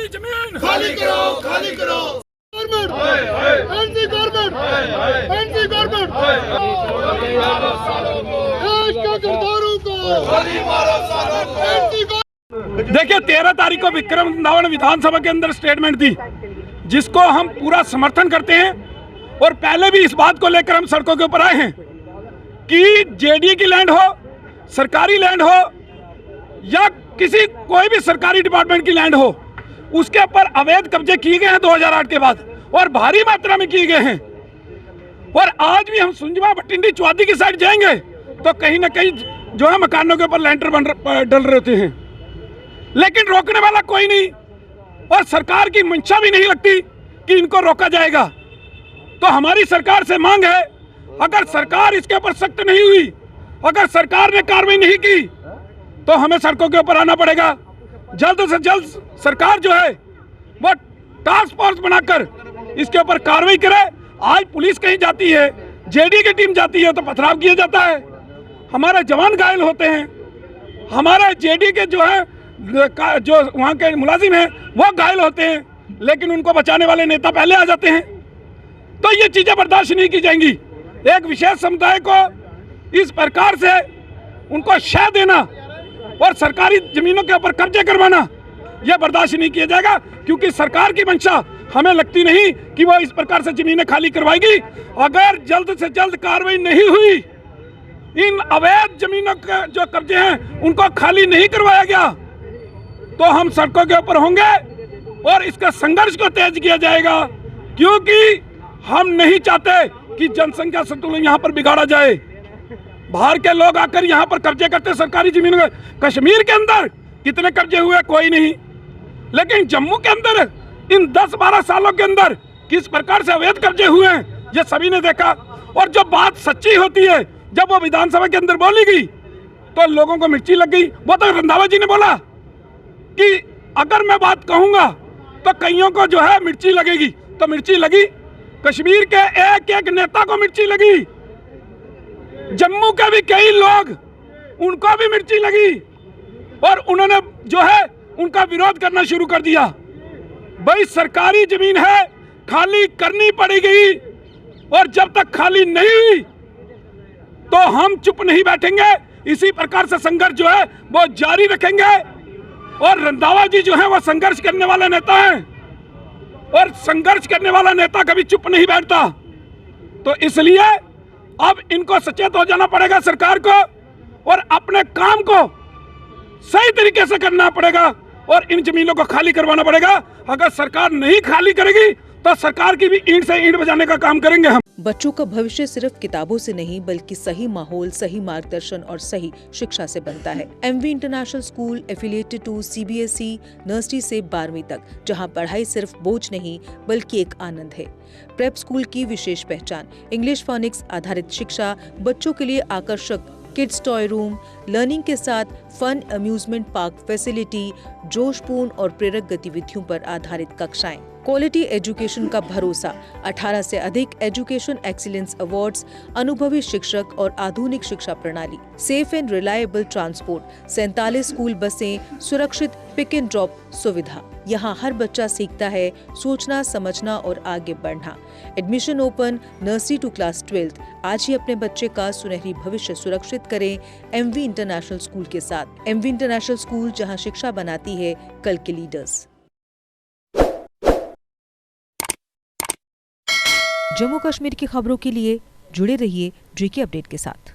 सरकारी जमीन खाली करो, खाली करो। Government, anti government, anti government, देश के किरदारों को गोली मारो सालों को। Anti government. देखिए 13 तारीख को विक्रम रंधावा विधानसभा के अंदर स्टेटमेंट दी, जिसको हम पूरा समर्थन करते हैं। और पहले भी इस बात को लेकर हम सड़कों के ऊपर आए हैं कि जेडी की लैंड हो, सरकारी लैंड हो या किसी कोई भी सरकारी डिपार्टमेंट की लैंड हो, उसके ऊपर अवैध कब्जे किए गए हैं 2008 के बाद और भारी मात्रा में किए गए हैं। और आज भी हम सुंजवा भटिंडी चौहदी की साइड जाएंगे तो कहीं ना कहीं जो है मकानों के ऊपर लैंटर डल रहे होते हैं, लेकिन रोकने वाला कोई नहीं और सरकार की मंशा भी नहीं लगती कि इनको रोका जाएगा। तो हमारी सरकार से मांग है, अगर सरकार इसके ऊपर सख्त नहीं हुई, अगर सरकार ने कार्रवाई नहीं की तो हमें सड़कों के ऊपर आना पड़ेगा। जल्द से जल्द सरकार जो है वो टास्क फोर्स बनाकर इसके ऊपर कार्रवाई करे। आज पुलिस कहीं जाती है, जेडी की टीम जाती है तो पथराव किया जाता है, हमारे जवान घायल होते हैं, हमारे जेडी के जो है जो वहाँ के मुलाजिम हैं वो घायल होते हैं, लेकिन उनको बचाने वाले नेता पहले आ जाते हैं। तो ये चीजें बर्दाश्त नहीं की जाएंगी। एक विशेष समुदाय को इस प्रकार से उनको शह देना और सरकारी जमीनों के ऊपर कब्जे करवाना यह बर्दाश्त नहीं किया जाएगा, क्योंकि सरकार की मंशा हमें लगती नहीं कि वो इस प्रकार से जमीनें खाली करवाएगी। अगर जल्द से जल्द कार्रवाई नहीं हुई, इन अवैध जमीनों के जो कब्जे हैं उनको खाली नहीं करवाया गया तो हम सड़कों के ऊपर होंगे और इसका संघर्ष को तेज किया जाएगा, क्योंकि हम नहीं चाहते कि जनसंख्या संतुलन यहाँ पर बिगाड़ा जाए। बाहर के लोग आकर यहाँ पर कब्जे करते सरकारी जमीनों में। कश्मीर के अंदर कितने कब्जे हुए कोई नहीं, लेकिन जम्मू के अंदर इन 10-12 सालों के अंदर किस प्रकार से अवैध कब्जे हुए हैं ये सभी ने देखा। और जब बात सच्ची होती है, जब वो विधानसभा के अंदर बोली गई तो लोगों को मिर्ची लग गई। वो तो रंधावा जी ने बोला कि अगर मैं बात कहूंगा तो कईयों को जो है मिर्ची लगेगी, तो मिर्ची लगी। कश्मीर के एक एक नेता को मिर्ची लगी, जम्मू के भी कई लोग उनको भी मिर्ची लगी और उन्होंने जो है उनका विरोध करना शुरू कर दिया। भाई सरकारी जमीन है, खाली करनी पड़ेगी और जब तक खाली नहीं हुई तो हम चुप नहीं बैठेंगे। इसी प्रकार से संघर्ष जो है वो जारी रखेंगे। और रंधावा जी जो है वो संघर्ष करने वाले नेता हैं और संघर्ष करने वाला नेता कभी चुप नहीं बैठता। तो इसलिए अब इनको सचेत हो जाना पड़ेगा सरकार को और अपने काम को सही तरीके से करना पड़ेगा और इन जमीनों को खाली करवाना पड़ेगा। अगर सरकार नहीं खाली करेगी तो सरकार की भी ईंट से ईंट बजाने का काम करेंगे हम। बच्चों का भविष्य सिर्फ किताबों से नहीं बल्कि सही माहौल, सही मार्गदर्शन और सही शिक्षा से बनता है। MV international school affiliated to CBSE nursery से 12वीं तक, जहां पढ़ाई सिर्फ बोझ नहीं बल्कि एक आनंद है। प्रेप स्कूल की विशेष पहचान इंग्लिश फोनिक्स आधारित शिक्षा, बच्चों के लिए आकर्षक किड्स टॉय रूम, लर्निंग के साथ फन अम्यूजमेंट पार्क फैसिलिटी, जोशपूर्ण और प्रेरक गतिविधियों पर आधारित कक्षाएं, क्वालिटी एजुकेशन का भरोसा, 18 से अधिक एजुकेशन एक्सीलेंस अवार्ड्स, अनुभवी शिक्षक और आधुनिक शिक्षा प्रणाली, safe and reliable transport, 47 school बसें, सुरक्षित पिक एंड ड्रॉप सुविधा। यहाँ हर बच्चा सीखता है सोचना, समझना और आगे बढ़ना। Admission open nursery to class 12। आज ही अपने बच्चे का सुनहरी भविष्य सुरक्षित करें एमवी इंटरनेशनल स्कूल के साथ। एमवी इंटरनेशनल स्कूल, जहाँ शिक्षा बनाती है कल के लीडर्स। जम्मू कश्मीर की खबरों के लिए जुड़े रहिए JK अपडेट के साथ।